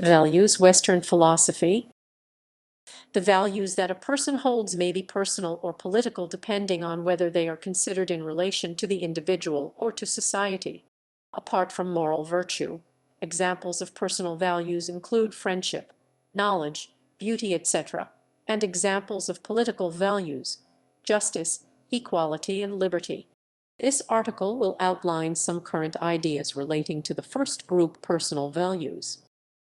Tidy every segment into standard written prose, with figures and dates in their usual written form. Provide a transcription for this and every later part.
Values, Western philosophy. The values that a person holds may be personal or political depending on whether they are considered in relation to the individual or to society. Apart from moral virtue, examples of personal values include friendship, knowledge, beauty, etc., and examples of political values, justice, equality, and liberty. This article will outline some current ideas relating to the first group, personal values.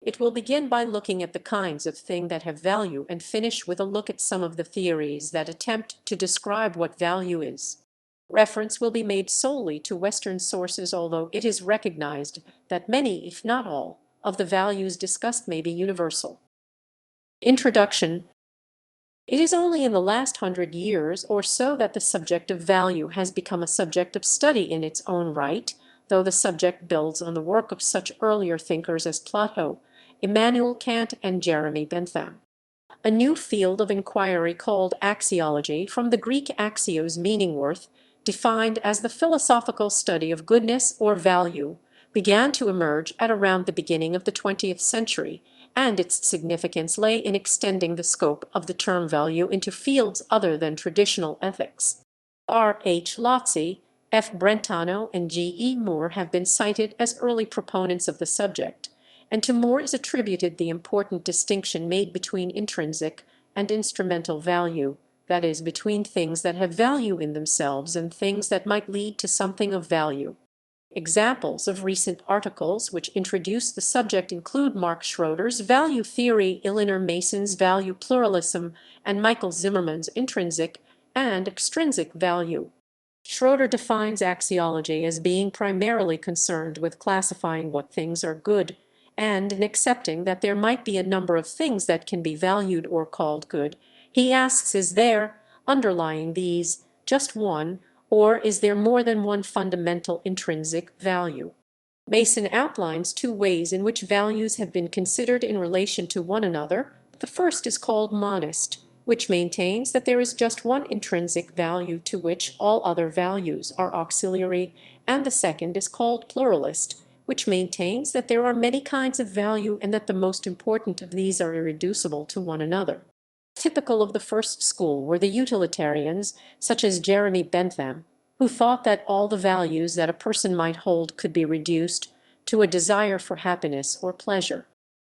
It will begin by looking at the kinds of thing that have value and finish with a look at some of the theories that attempt to describe what value is. Reference will be made solely to Western sources, although it is recognized that many, if not all, of the values discussed may be universal. Introduction. It is only in the last 100 years or so that the subject of value has become a subject of study in its own right, though the subject builds on the work of such earlier thinkers as Plato, Immanuel Kant, and Jeremy Bentham. A new field of inquiry called axiology, from the Greek axios meaning worth, defined as the philosophical study of goodness or value, began to emerge at around the beginning of the 20th century, and its significance lay in extending the scope of the term value into fields other than traditional ethics. R. H. Lotze, F. Brentano, and G. E. Moore have been cited as early proponents of the subject, and to Moore is attributed the important distinction made between intrinsic and instrumental value, that is, between things that have value in themselves and things that might lead to something of value. Examples of recent articles which introduce the subject include Mark Schroeder's Value Theory, Eleanor Mason's Value Pluralism, and Michael Zimmerman's Intrinsic and Extrinsic Value. Schroeder defines axiology as being primarily concerned with classifying what things are good, and in accepting that there might be a number of things that can be valued or called good, he asks, is there, underlying these, just one, or is there more than one fundamental intrinsic value? Mason outlines two ways in which values have been considered in relation to one another. The first is called monist, which maintains that there is just one intrinsic value to which all other values are auxiliary, and the second is called pluralist, which maintains that there are many kinds of value and that the most important of these are irreducible to one another. Typical of the first school were the utilitarians, such as Jeremy Bentham, who thought that all the values that a person might hold could be reduced to a desire for happiness or pleasure.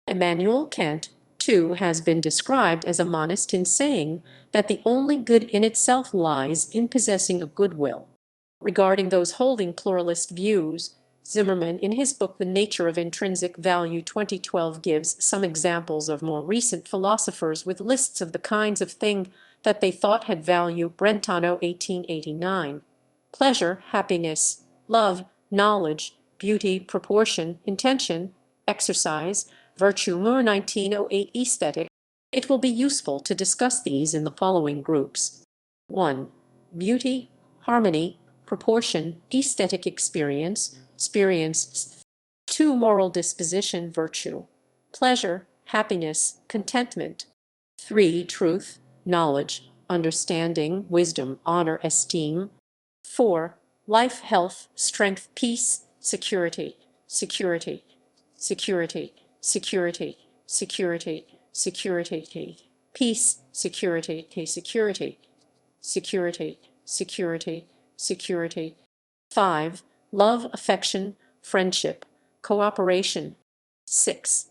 Immanuel Kant, too, has been described as a monist in saying that the only good in itself lies in possessing a good will. Regarding those holding pluralist views, Zimmerman, in his book The Nature of Intrinsic Value 2012, gives some examples of more recent philosophers with lists of the kinds of thing that they thought had value. Brentano, 1889. Pleasure, happiness, love, knowledge, beauty, proportion, intention, exercise, virtue. Moore, 1908. Aesthetic. It will be useful to discuss these in the following groups. 1. Beauty, harmony, proportion, aesthetic experience. 2. Moral disposition, virtue, pleasure, happiness, contentment. 3. Truth, knowledge, understanding, wisdom, honor, esteem. 4. Life, health, strength, peace, security, security, security, security, security, security, peace, security, security, security, security, security. 5. Love, affection, friendship, cooperation. 6.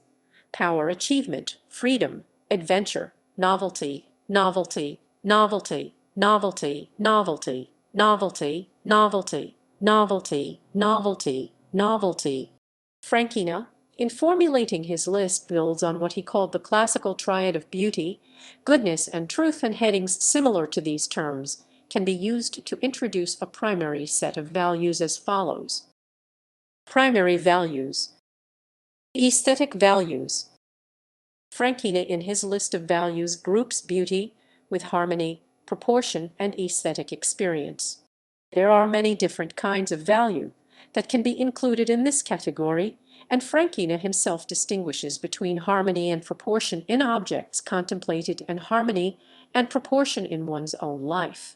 Power, achievement, freedom, adventure, novelty, novelty, novelty, novelty, novelty, novelty, novelty, novelty, novelty, novelty. Frankina, in formulating his list, builds on what he called the classical triad of beauty, goodness, and truth, and headings similar to these terms can be used to introduce a primary set of values as follows. Primary values. Aesthetic values. Frankina, in his list of values, groups beauty with harmony, proportion, and aesthetic experience. There are many different kinds of value that can be included in this category, and Frankina himself distinguishes between harmony and proportion in objects contemplated and harmony and proportion in one's own life.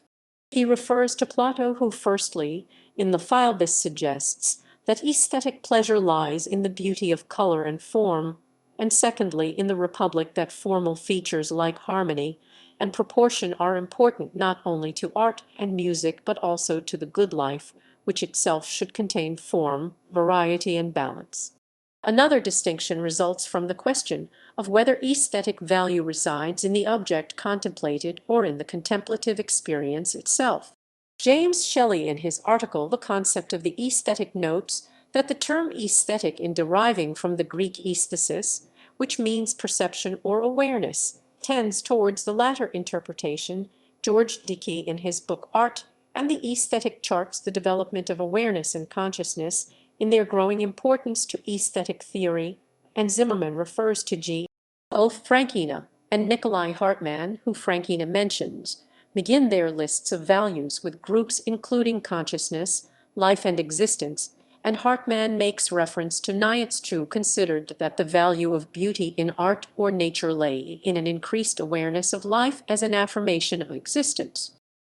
He refers to Plato, who firstly, in the Philebus, suggests that aesthetic pleasure lies in the beauty of color and form, and secondly, in the Republic, that formal features like harmony and proportion are important not only to art and music but also to the good life, which itself should contain form, variety, and balance. Another distinction results from the question of whether aesthetic value resides in the object contemplated or in the contemplative experience itself. James Shelley, in his article The Concept of the Aesthetic, notes that the term aesthetic, in deriving from the Greek aesthesis, which means perception or awareness, tends towards the latter interpretation. George Dickey, in his book Art and the Aesthetic, charts the development of awareness and consciousness in their growing importance to aesthetic theory, and Zimmerman refers to G. Both Frankina and Nikolai Hartmann, who Frankina mentions, begin their lists of values with groups including consciousness, life, and existence, and Hartmann makes reference to Nietzsche, who considered that the value of beauty in art or nature lay in an increased awareness of life as an affirmation of existence.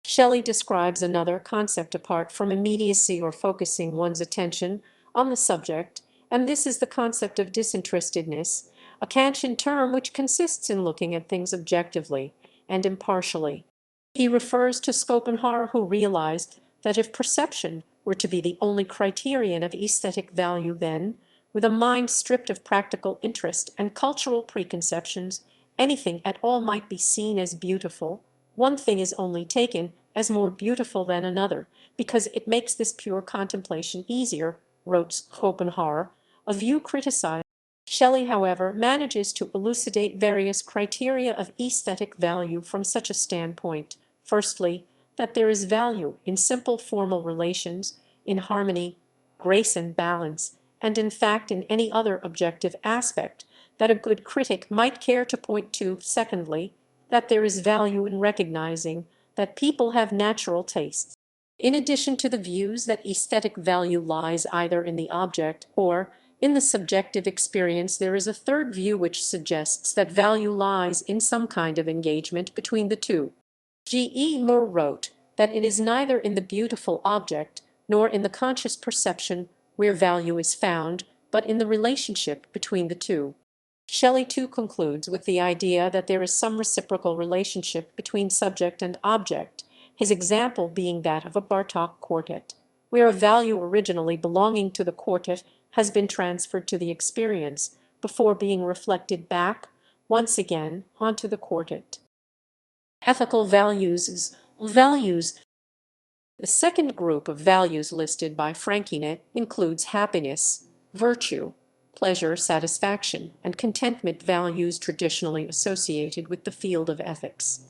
Shelley describes another concept apart from immediacy or focusing one's attention on the subject, and this is the concept of disinterestedness, a Kantian term which consists in looking at things objectively and impartially. He refers to Schopenhauer, who realized that if perception were to be the only criterion of aesthetic value, then, with a mind stripped of practical interest and cultural preconceptions, anything at all might be seen as beautiful. One thing is only taken as more beautiful than another, because it makes this pure contemplation easier, wrote Schopenhauer, a view criticized. Shelley, however, manages to elucidate various criteria of aesthetic value from such a standpoint. Firstly, that there is value in simple formal relations, in harmony, grace, and balance, and in fact in any other objective aspect that a good critic might care to point to. Secondly, that there is value in recognizing that people have natural tastes. In addition to the views that aesthetic value lies either in the object or in the subjective experience, there is a third view which suggests that value lies in some kind of engagement between the two. G. E. Moore wrote that it is neither in the beautiful object nor in the conscious perception where value is found, but in the relationship between the two. Shelley too concludes with the idea that there is some reciprocal relationship between subject and object, his example being that of a Bartók quartet, where a value originally belonging to the quartet has been transferred to the experience before being reflected back, once again, onto the quartet. Ethical values. The second group of values listed by Frankina includes happiness, virtue, pleasure, satisfaction, and contentment, values traditionally associated with the field of ethics.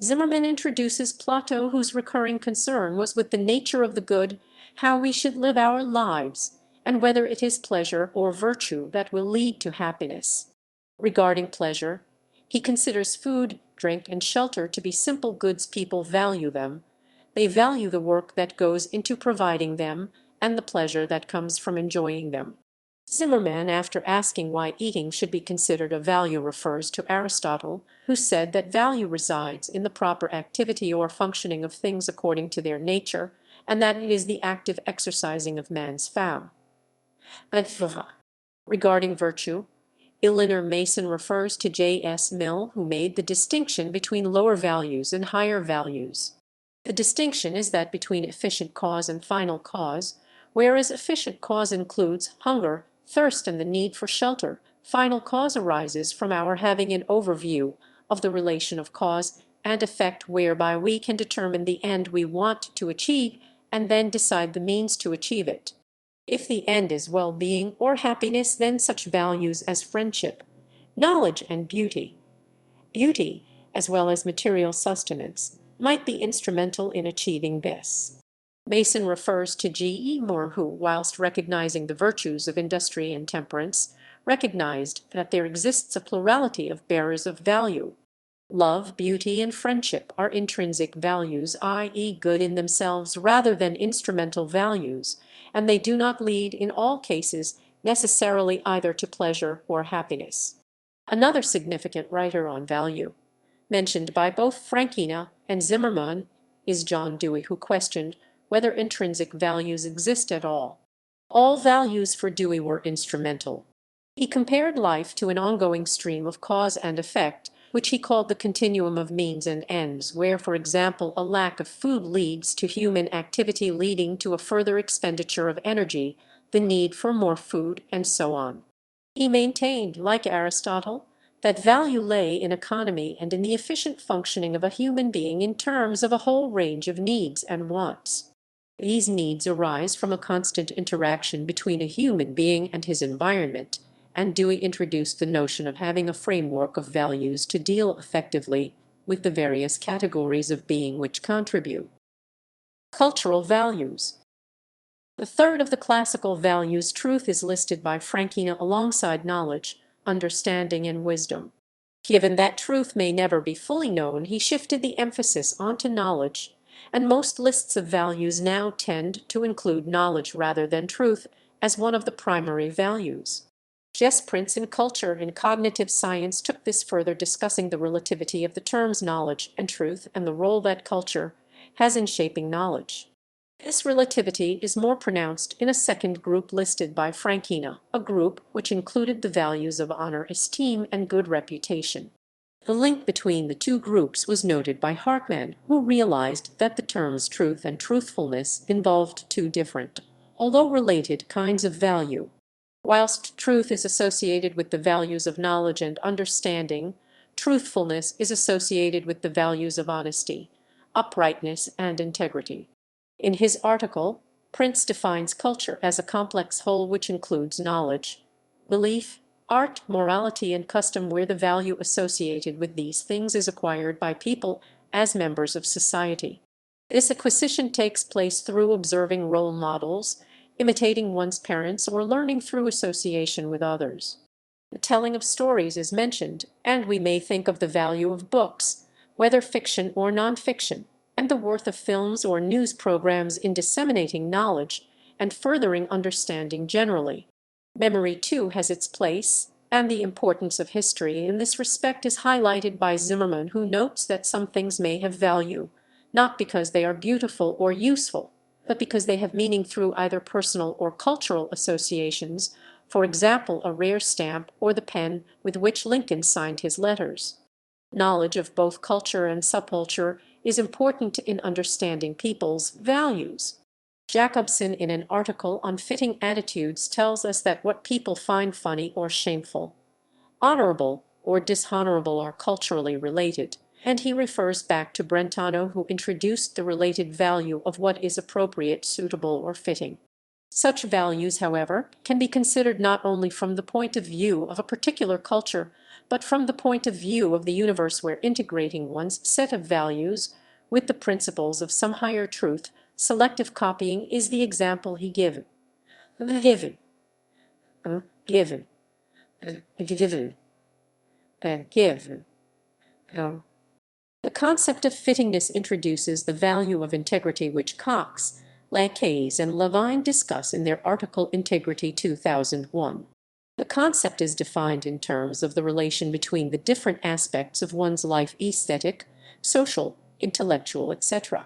Zimmerman introduces Plato, whose recurring concern was with the nature of the good, how we should live our lives, and whether it is pleasure or virtue that will lead to happiness. Regarding pleasure, he considers food, drink, and shelter to be simple goods. People value them. They value the work that goes into providing them and the pleasure that comes from enjoying them. Zimmerman, after asking why eating should be considered a value, refers to Aristotle, who said that value resides in the proper activity or functioning of things according to their nature, and that it is the active exercising of man's fame. Regarding virtue, Eleanor Mason refers to J.S. Mill, who made the distinction between lower values and higher values. The distinction is that between efficient cause and final cause, whereas efficient cause includes hunger, thirst, and the need for shelter, final cause arises from our having an overview of the relation of cause and effect, whereby we can determine the end we want to achieve and then decide the means to achieve it. If the end is well-being or happiness, then such values as friendship, knowledge, and beauty, as well as material sustenance, might be instrumental in achieving this. Mason refers to G. E. Moore, who, whilst recognizing the virtues of industry and temperance, recognized that there exists a plurality of bearers of value. Love, beauty, and friendship are intrinsic values, i.e., good in themselves rather than instrumental values, and they do not lead in all cases necessarily either to pleasure or happiness. Another significant writer on value, mentioned by both Frankina and Zimmerman, is John Dewey, who questioned whether intrinsic values exist at all. All values for Dewey were instrumental. He compared life to an ongoing stream of cause and effect, which he called the continuum of means and ends, where, for example, a lack of food leads to human activity leading to a further expenditure of energy, the need for more food, and so on. He maintained, like Aristotle, that value lay in economy and in the efficient functioning of a human being in terms of a whole range of needs and wants. These needs arise from a constant interaction between a human being and his environment, and Dewey introduced the notion of having a framework of values to deal effectively with the various categories of being which contribute. Cultural values. The third of the classical values, truth, is listed by Frankina alongside knowledge, understanding, and wisdom. Given that truth may never be fully known, he shifted the emphasis onto knowledge, and most lists of values now tend to include knowledge rather than truth as one of the primary values. Jess Prince in Culture in Cognitive Science took this further, discussing the relativity of the terms knowledge and truth and the role that culture has in shaping knowledge. This relativity is more pronounced in a second group listed by Frankina, a group which included the values of honor, esteem, and good reputation. The link between the two groups was noted by Hartman, who realized that the terms truth and truthfulness involved two different, although related, kinds of value. Whilst truth is associated with the values of knowledge and understanding, truthfulness is associated with the values of honesty, uprightness, and integrity. In his article, Prince defines culture as a complex whole which includes knowledge, belief, art, morality, and custom, where the value associated with these things is acquired by people as members of society. This acquisition takes place through observing role models, imitating one's parents, or learning through association with others. The telling of stories is mentioned, and we may think of the value of books, whether fiction or nonfiction, and the worth of films or news programs in disseminating knowledge and furthering understanding generally. Memory, too, has its place, and the importance of history in this respect is highlighted by Zimmerman, who notes that some things may have value, not because they are beautiful or useful, but because they have meaning through either personal or cultural associations, for example, a rare stamp or the pen with which Lincoln signed his letters. Knowledge of both culture and subculture is important in understanding people's values. Jacobson, in an article on fitting attitudes, tells us that what people find funny or shameful, honorable or dishonorable, are culturally related, and he refers back to Brentano, who introduced the related value of what is appropriate, suitable, or fitting. Such values, however, can be considered not only from the point of view of a particular culture, but from the point of view of the universe, where integrating one's set of values with the principles of some higher truth, selective copying is the example he given. Given. Given. Given. Given. The concept of fittingness introduces the value of integrity, which Cox, Lacaze, and Levine discuss in their article Integrity 2001. The concept is defined in terms of the relation between the different aspects of one's life, aesthetic, social, intellectual, etc.,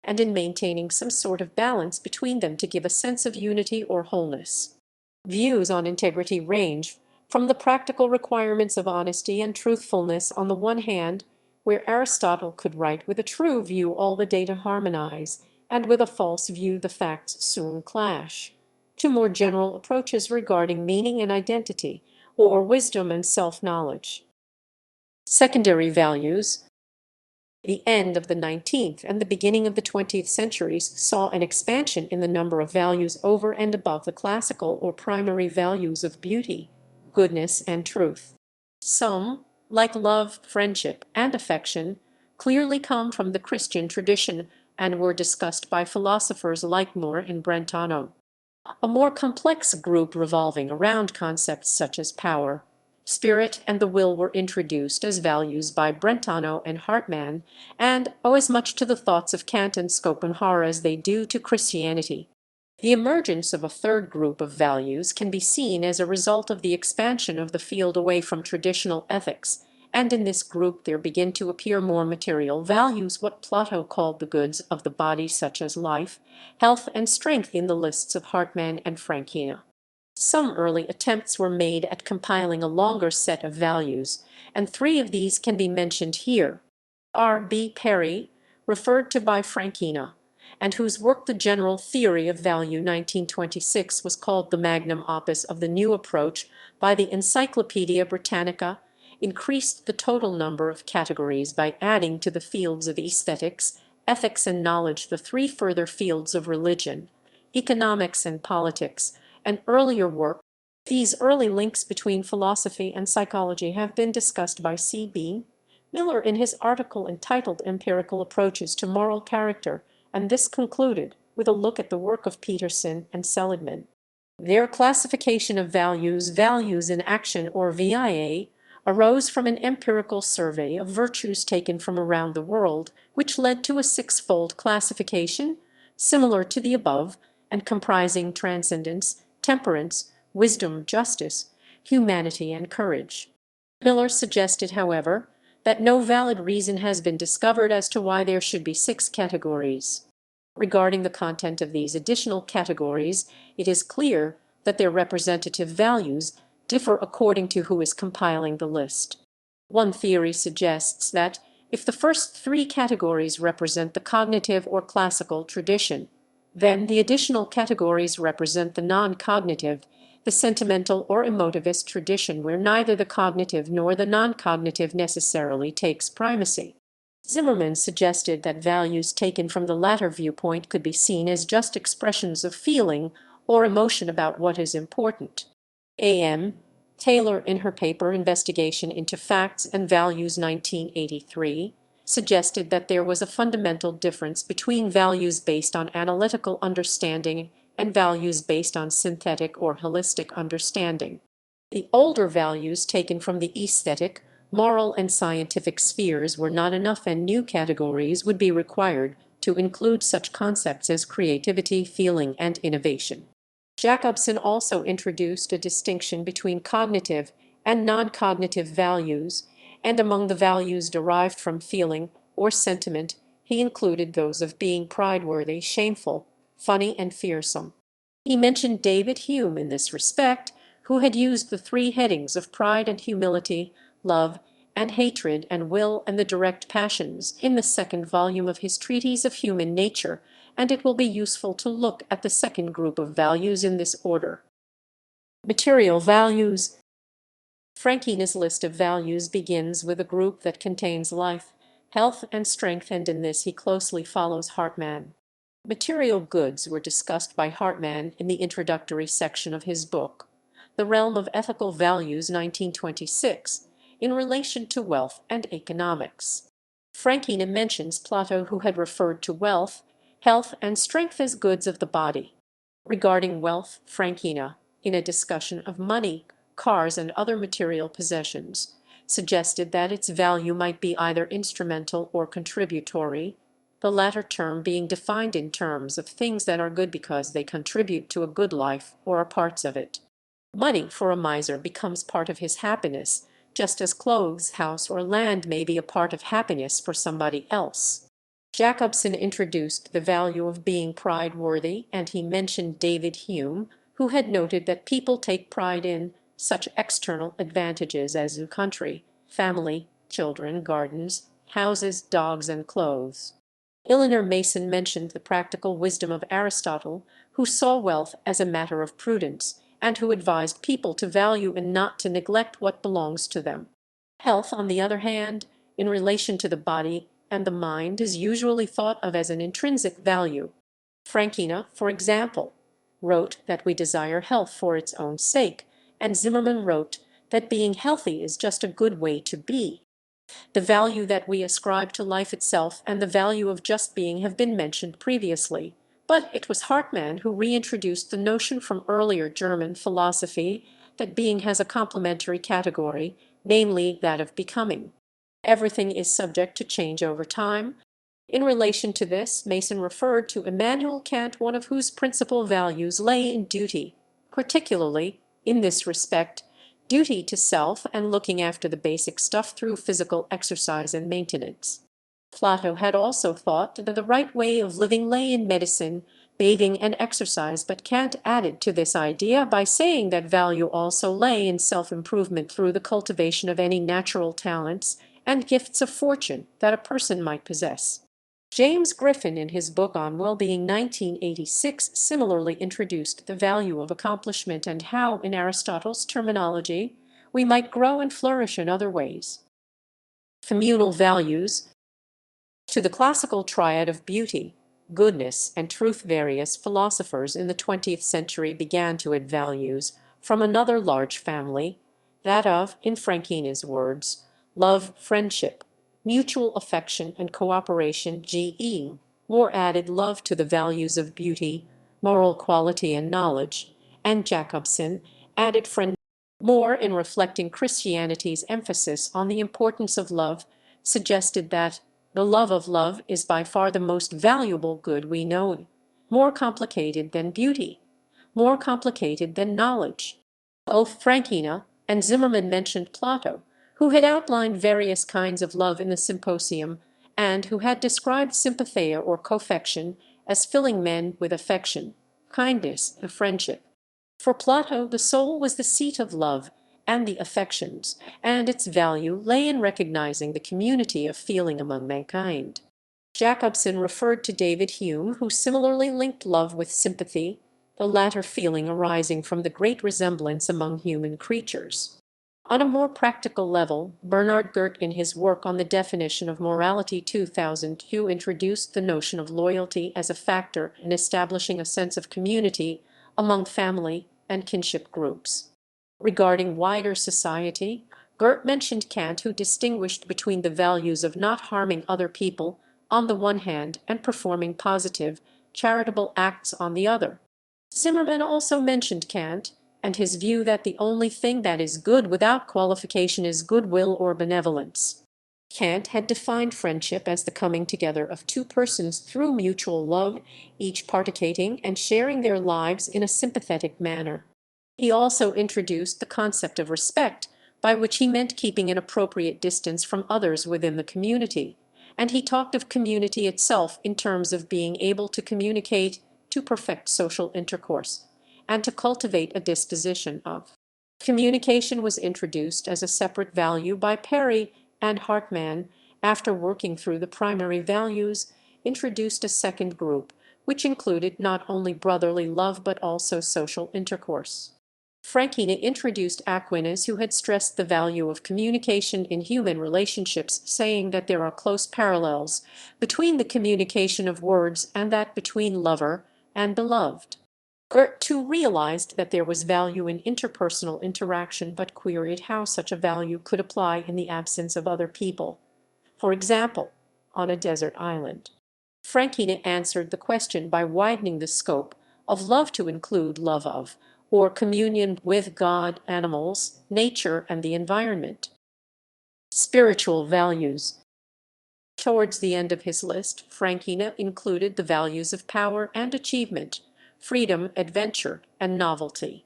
and in maintaining some sort of balance between them to give a sense of unity or wholeness. Views on integrity range from the practical requirements of honesty and truthfulness on the one hand, where Aristotle could write, with a true view all the data harmonize, and with a false view the facts soon clash, to more general approaches regarding meaning and identity, or wisdom and self-knowledge. Secondary values. The end of the 19th and the beginning of the 20th centuries saw an expansion in the number of values over and above the classical or primary values of beauty, goodness, and truth. Some, like love, friendship, and affection, clearly come from the Christian tradition and were discussed by philosophers like Moore and Brentano. A more complex group revolving around concepts such as power, spirit, and the will were introduced as values by Brentano and Hartman, and owe as much to the thoughts of Kant and Schopenhauer as they do to Christianity. The emergence of a third group of values can be seen as a result of the expansion of the field away from traditional ethics, and in this group there begin to appear more material values, what Plato called the goods of the body, such as life, health, and strength, in the lists of Hartman and Frankina. Some early attempts were made at compiling a longer set of values, and three of these can be mentioned here. R. B. Perry, referred to by Frankina, and whose work The General Theory of Value 1926 was called the magnum opus of the new approach by the Encyclopaedia Britannica, increased the total number of categories by adding to the fields of aesthetics, ethics, and knowledge the three further fields of religion, economics, and politics. An earlier work. These early links between philosophy and psychology have been discussed by C.B. Miller in his article entitled Empirical Approaches to Moral Character, and this concluded with a look at the work of Peterson and Seligman. Their classification of values, values in action or VIA, arose from an empirical survey of virtues taken from around the world, which led to a six-fold classification, similar to the above, and comprising transcendence, temperance, wisdom, justice, humanity, and courage. Miller suggested, however, that no valid reason has been discovered as to why there should be six categories. Regarding the content of these additional categories, it is clear that their representative values differ according to who is compiling the list. One theory suggests that if the first three categories represent the cognitive or classical tradition, then the additional categories represent the non-cognitive, the sentimental or emotivist tradition where neither the cognitive nor the non-cognitive necessarily takes primacy. Zimmerman suggested that values taken from the latter viewpoint could be seen as just expressions of feeling or emotion about what is important. A.M. Taylor, in her paper Investigation into Facts and Values 1983, suggested that there was a fundamental difference between values based on analytical understanding and values based on synthetic or holistic understanding. The older values taken from the aesthetic, moral, and scientific spheres were not enough, and new categories would be required to include such concepts as creativity, feeling, and innovation. Jacobson also introduced a distinction between cognitive and non-cognitive values, and among the values derived from feeling or sentiment, he included those of being prideworthy, shameful, funny, and fearsome. He mentioned David Hume in this respect, who had used the three headings of pride and humility, love and hatred, and will and the direct passions in the second volume of his Treatise of Human Nature, and it will be useful to look at the second group of values in this order. Material values. Frankina's list of values begins with a group that contains life, health, and strength, and in this he closely follows Hartmann. Material goods were discussed by Hartmann in the introductory section of his book, The Realm of Ethical Values 1926, in relation to wealth and economics. Frankina mentions Plato, who had referred to wealth, health, and strength as goods of the body. Regarding wealth, Frankina, in a discussion of money, cars, and other material possessions, suggested that its value might be either instrumental or contributory, the latter term being defined in terms of things that are good because they contribute to a good life or are parts of it. Money for a miser becomes part of his happiness, just as clothes, house, or land may be a part of happiness for somebody else. Jacobson introduced the value of being pride-worthy, and he mentioned David Hume, who had noted that people take pride in such external advantages as a country, family, children, gardens, houses, dogs, and clothes. Eleanor Mason mentioned the practical wisdom of Aristotle, who saw wealth as a matter of prudence, and who advised people to value and not to neglect what belongs to them. Health, on the other hand, in relation to the body and the mind, is usually thought of as an intrinsic value. Frankina, for example, wrote that we desire health for its own sake, and Zimmerman wrote that being healthy is just a good way to be. The value that we ascribe to life itself and the value of just being have been mentioned previously, but it was Hartmann who reintroduced the notion from earlier German philosophy that being has a complementary category, namely that of becoming. Everything is subject to change over time. In relation to this, Mason referred to Immanuel Kant, one of whose principal values lay in duty, particularly, in this respect, duty to self and looking after the basic stuff through physical exercise and maintenance. Plato had also thought that the right way of living lay in medicine, bathing and exercise, but Kant added to this idea by saying that value also lay in self-improvement through the cultivation of any natural talents and gifts of fortune that a person might possess. James Griffin, in his book on Well-being 1986, similarly introduced the value of accomplishment and how, in Aristotle's terminology, we might grow and flourish in other ways. Communal values. To the classical triad of beauty, goodness, and truth, various philosophers in the 20th century began to add values from another large family, that of, in Frankina's words, love, friendship, mutual affection, and cooperation. G.E. Moore added love to the values of beauty, moral quality, and knowledge, and Jacobson added friendship. Moore, in reflecting Christianity's emphasis on the importance of love, suggested that the love of love is by far the most valuable good we know, more complicated than beauty, more complicated than knowledge. Both Frankina and Zimmerman mentioned Plato, who had outlined various kinds of love in the Symposium, and who had described sympatheia or coffection as filling men with affection, kindness, and friendship. For Plato, the soul was the seat of love and the affections, and its value lay in recognizing the community of feeling among mankind. Jacobson referred to David Hume, who similarly linked love with sympathy, the latter feeling arising from the great resemblance among human creatures. On a more practical level, Bernard Gert, in his work on the definition of morality 2002, introduced the notion of loyalty as a factor in establishing a sense of community among family and kinship groups. Regarding wider society, Gert mentioned Kant, who distinguished between the values of not harming other people on the one hand and performing positive, charitable acts on the other. Zimmerman also mentioned Kant and his view that the only thing that is good without qualification is goodwill or benevolence. Kant had defined friendship as the coming together of two persons through mutual love, each partaking and sharing their lives in a sympathetic manner. He also introduced the concept of respect, by which he meant keeping an appropriate distance from others within the community, and he talked of community itself in terms of being able to communicate, to perfect social intercourse, and to cultivate a disposition of. Communication was introduced as a separate value by Perry, and Hartmann, after working through the primary values, introduced a second group, which included not only brotherly love but also social intercourse. Frankina introduced Aquinas, who had stressed the value of communication in human relationships, saying that there are close parallels between the communication of words and that between lover and beloved. Gert too realized that there was value in interpersonal interaction, but queried how such a value could apply in the absence of other people, for example, on a desert island. Frankina answered the question by widening the scope of love to include love of, or communion with God, animals, nature, and the environment. Spiritual values. Towards the end of his list, Frankina included the values of power and achievement, freedom, adventure, and novelty.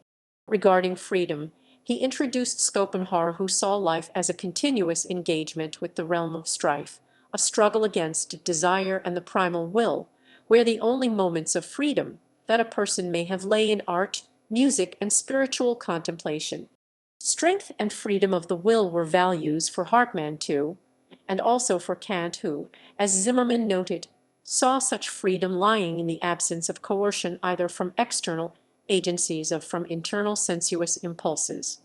Regarding freedom, he introduced Schopenhauer, who saw life as a continuous engagement with the realm of strife, a struggle against desire and the primal will, where the only moments of freedom that a person may have lay in art, music, and spiritual contemplation. Strength and freedom of the will were values for Hartmann too, and also for Kant, who, as Zimmerman noted, saw such freedom lying in the absence of coercion either from external agencies or from internal sensuous impulses.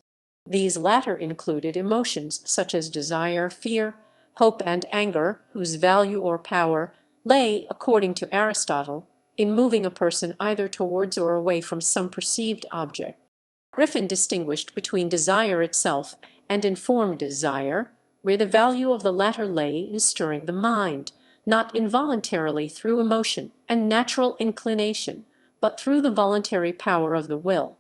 These latter included emotions such as desire, fear, hope, and anger, whose value or power lay, according to Aristotle, in moving a person either towards or away from some perceived object. Griffin distinguished between desire itself and informed desire, where the value of the latter lay in stirring the mind, not involuntarily through emotion and natural inclination, but through the voluntary power of the will.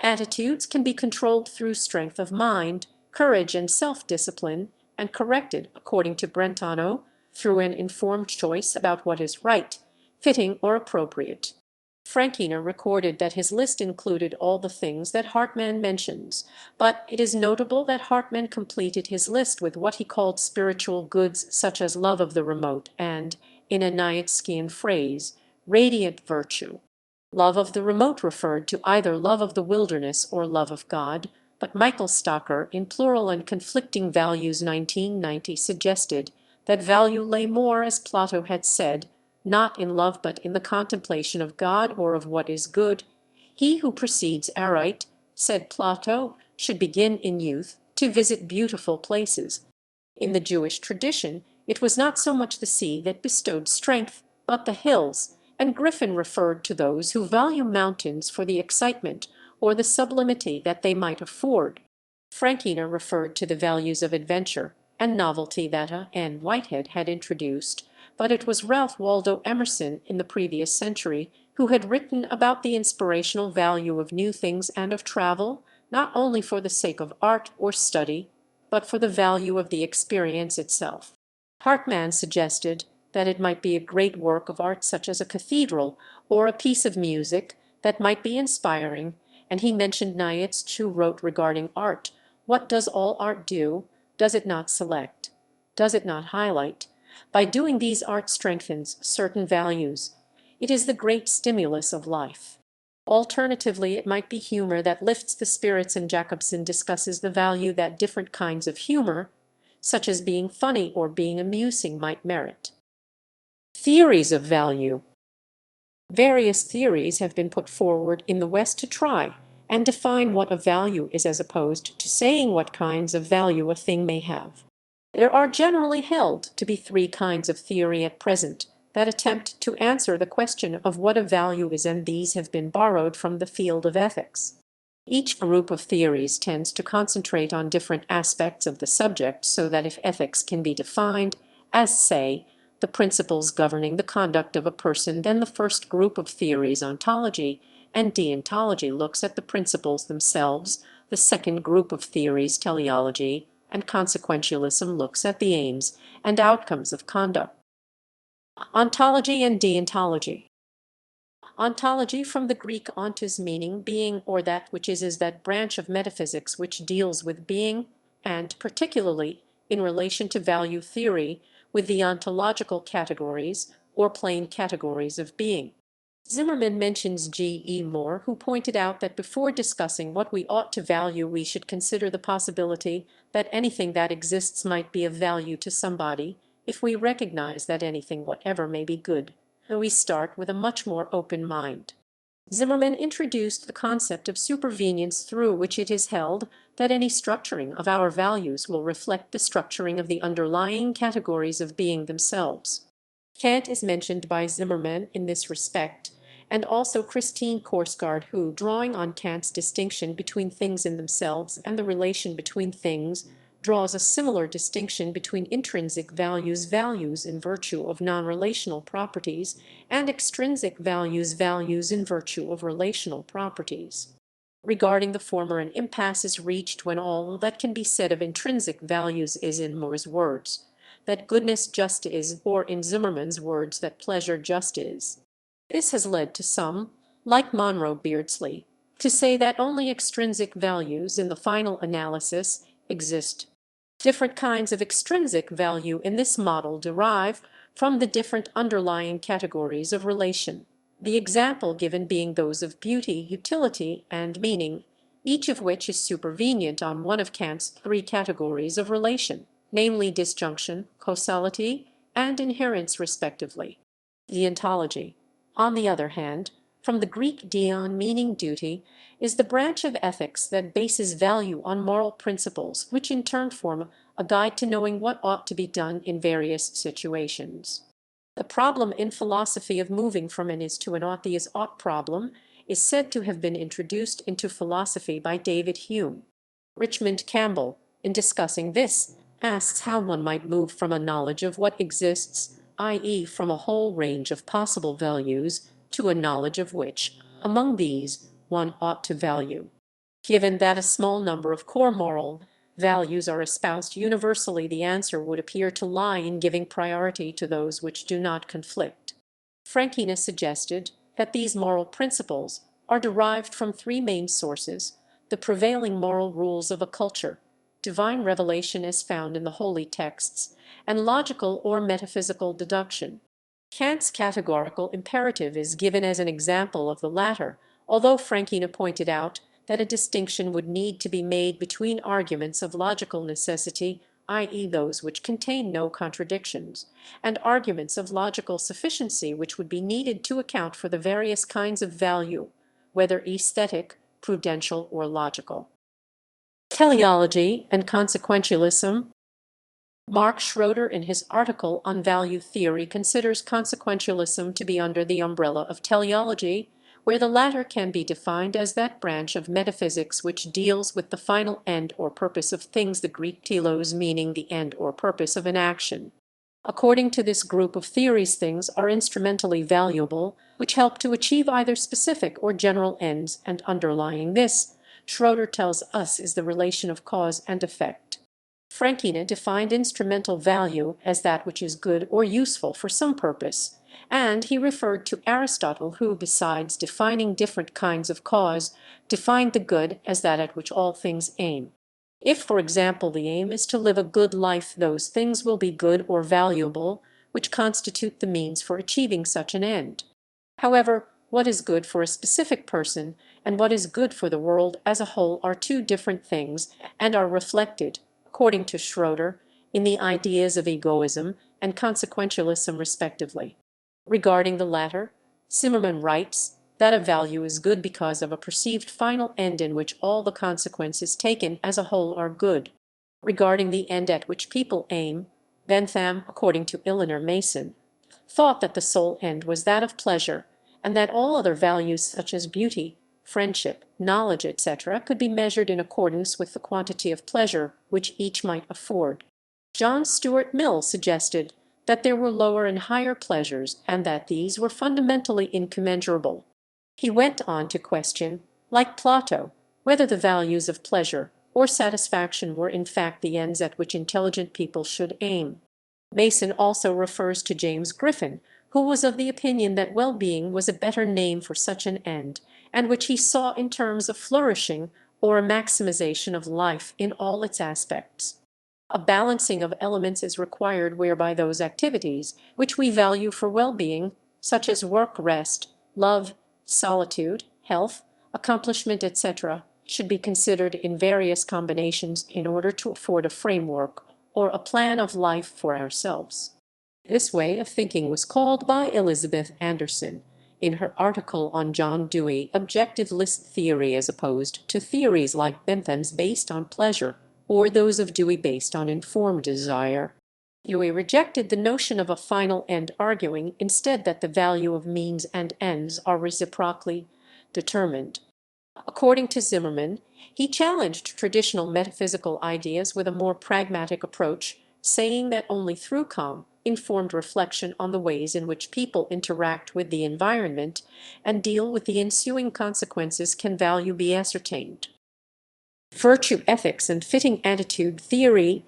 Attitudes can be controlled through strength of mind, courage, and self-discipline, and corrected, according to Brentano, through an informed choice about what is right, fitting, or appropriate. Frankina recorded that his list included all the things that Hartmann mentions, but it is notable that Hartmann completed his list with what he called spiritual goods, such as love of the remote and, in a Nietzschean phrase, radiant virtue. Love of the remote referred to either love of the wilderness or love of God, but Michael Stocker, in Plural and Conflicting Values 1990, suggested that value lay more, as Plato had said, not in love but in the contemplation of God or of what is good. He who proceeds aright, said Plato, should begin in youth to visit beautiful places. In the Jewish tradition, it was not so much the sea that bestowed strength, but the hills, and Griffin referred to those who value mountains for the excitement or the sublimity that they might afford. Frankina referred to the values of adventure and novelty that N. Whitehead had introduced, but it was Ralph Waldo Emerson in the previous century who had written about the inspirational value of new things and of travel, not only for the sake of art or study, but for the value of the experience itself. Hartmann suggested that it might be a great work of art such as a cathedral or a piece of music that might be inspiring, and he mentioned Nietzsche, who wrote regarding art, "What does all art do? Does it not select? Does it not highlight? By doing these art strengthens certain values. It is the great stimulus of life." Alternatively, it might be humor that lifts the spirits, and Jacobson discusses the value that different kinds of humor, such as being funny or being amusing, might merit. Theories of value. Various theories have been put forward in the West to try and define what a value is, as opposed to saying what kinds of value a thing may have. There are generally held to be three kinds of theory at present that attempt to answer the question of what a value is, and these have been borrowed from the field of ethics. Each group of theories tends to concentrate on different aspects of the subject, so that if ethics can be defined as, say, the principles governing the conduct of a person, then the first group of theories, ontology and deontology, looks at the principles themselves. The second group of theories, teleology and consequentialism, looks at the aims and outcomes of conduct. Ontology and deontology. Ontology, from the Greek ontos, meaning being or that which is that branch of metaphysics which deals with being, and particularly in relation to value theory, with the ontological categories or plain categories of being. Zimmerman mentions G.E. Moore, who pointed out that before discussing what we ought to value, we should consider the possibility that anything that exists might be of value to somebody. If we recognize that anything whatever may be good, we start with a much more open mind. Zimmerman introduced the concept of supervenience, through which it is held that any structuring of our values will reflect the structuring of the underlying categories of being themselves. Kant is mentioned by Zimmerman in this respect, and also Christine Korsgaard, who, drawing on Kant's distinction between things in themselves and the relation between things, draws a similar distinction between intrinsic values, values in virtue of non-relational properties, and extrinsic values, values in virtue of relational properties. Regarding the former, an impasse is reached when all that can be said of intrinsic values is, in Moore's words, that goodness just is, or in Zimmerman's words, that pleasure just is. This has led to some, like Monroe Beardsley, to say that only extrinsic values in the final analysis exist. Different kinds of extrinsic value in this model derive from the different underlying categories of relation, the example given being those of beauty, utility, and meaning, each of which is supervenient on one of Kant's three categories of relation, namely disjunction, causality, and inherence respectively. Deontology, on the other hand, from the Greek dion, meaning duty, is the branch of ethics that bases value on moral principles, which in turn form a guide to knowing what ought to be done in various situations. The problem in philosophy of moving from an is to an ought, the is ought problem, is said to have been introduced into philosophy by David Hume. Richmond Campbell, in discussing this, asks how one might move from a knowledge of what exists, i.e., from a whole range of possible values, to a knowledge of which, among these, one ought to value. Given that a small number of core moral values are espoused universally, the answer would appear to lie in giving priority to those which do not conflict. Frankina suggested that these moral principles are derived from three main sources: the prevailing moral rules of a culture, divine revelation as found in the holy texts, and logical or metaphysical deduction. Kant's categorical imperative is given as an example of the latter, although Frankina pointed out that a distinction would need to be made between arguments of logical necessity, i.e. those which contain no contradictions, and arguments of logical sufficiency which would be needed to account for the various kinds of value, whether aesthetic, prudential, or logical. Teleology and Consequentialism. Mark Schroeder, in his article on value theory, considers consequentialism to be under the umbrella of teleology, where the latter can be defined as that branch of metaphysics which deals with the final end or purpose of things, the Greek telos meaning the end or purpose of an action. According to this group of theories, things are instrumentally valuable, which help to achieve either specific or general ends, and underlying this, Schroeder tells us, is the relation of cause and effect. Frankina defined instrumental value as that which is good or useful for some purpose, and he referred to Aristotle, who, besides defining different kinds of cause, defined the good as that at which all things aim. If, for example, the aim is to live a good life, those things will be good or valuable, which constitute the means for achieving such an end. However, what is good for a specific person and what is good for the world as a whole are two different things, and are reflected, according to Schroeder, in the ideas of egoism and consequentialism respectively. Regarding the latter, Zimmerman writes that a value is good because of a perceived final end in which all the consequences taken as a whole are good. Regarding the end at which people aim, Bentham, according to Eleanor Mason, thought that the sole end was that of pleasure, and that all other values such as beauty, friendship, knowledge, etc., could be measured in accordance with the quantity of pleasure which each might afford. John Stuart Mill suggested that there were lower and higher pleasures, and that these were fundamentally incommensurable. He went on to question, like Plato, whether the values of pleasure or satisfaction were in fact the ends at which intelligent people should aim. Mason also refers to James Griffin, who was of the opinion that well-being was a better name for such an end, and which he saw in terms of flourishing or a maximization of life in all its aspects. A balancing of elements is required whereby those activities which we value for well-being, such as work, rest, love, solitude, health, accomplishment, etc., should be considered in various combinations in order to afford a framework or a plan of life for ourselves. This way of thinking was called by Elizabeth Anderson, in her article on John Dewey, objective list theory, as opposed to theories like Bentham's based on pleasure, or those of Dewey based on informed desire. Dewey rejected the notion of a final end, arguing instead that the value of means and ends are reciprocally determined. According to Zimmerman, he challenged traditional metaphysical ideas with a more pragmatic approach, saying that only through calm, informed reflection on the ways in which people interact with the environment and deal with the ensuing consequences can value be ascertained. Virtue ethics and fitting attitude theory.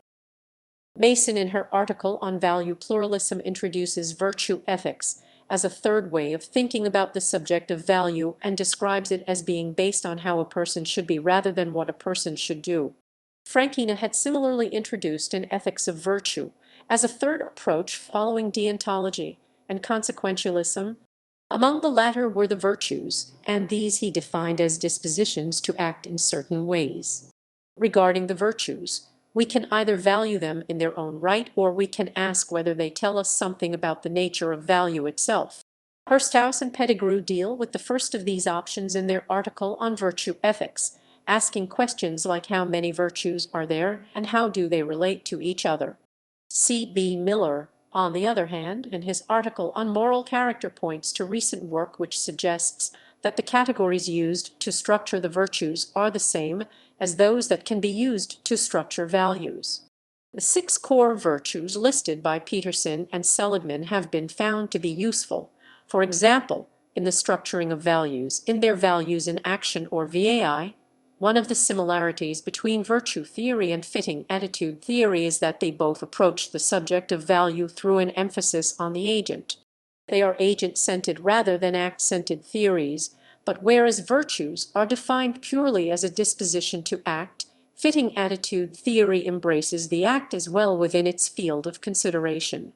Mason, in her article on value pluralism, introduces virtue ethics as a third way of thinking about the subject of value and describes it as being based on how a person should be rather than what a person should do. Frankina had similarly introduced an ethics of virtue as a third approach following deontology and consequentialism. Among the latter were the virtues, and these he defined as dispositions to act in certain ways. Regarding the virtues, we can either value them in their own right, or we can ask whether they tell us something about the nature of value itself. Hursthouse and Pettigrew deal with the first of these options in their article on virtue ethics, asking questions like how many virtues are there and how do they relate to each other. C.B. Miller, on the other hand, in his article on moral character, points to recent work which suggests that the categories used to structure the virtues are the same as those that can be used to structure values. The 6 core virtues listed by Peterson and Seligman have been found to be useful, for example, in the structuring of values, in their values in action or VAI. One of the similarities between virtue theory and fitting attitude theory is that they both approach the subject of value through an emphasis on the agent. They are agent-centered rather than act-centered theories, but whereas virtues are defined purely as a disposition to act, fitting attitude theory embraces the act as well within its field of consideration.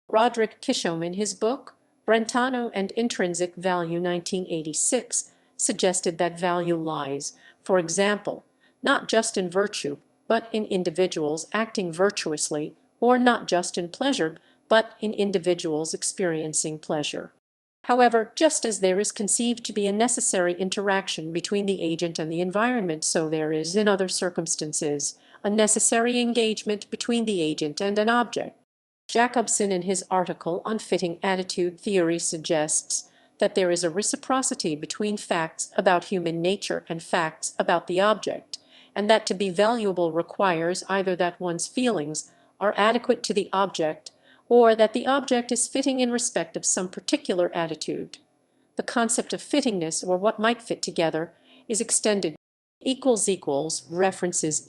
Roderick Kishom, in his book, Brentano and Intrinsic Value 1986 suggested that value lies, for example, not just in virtue, but in individuals acting virtuously, or not just in pleasure, but in individuals experiencing pleasure. However, just as there is conceived to be a necessary interaction between the agent and the environment, so there is, in other circumstances, a necessary engagement between the agent and an object. Jacobson, in his article on fitting attitude theory, suggests that there is a reciprocity between facts about human nature and facts about the object, and that to be valuable requires either that one's feelings are adequate to the object, or that the object is fitting in respect of some particular attitude. The concept of fittingness, or what might fit together, is extended references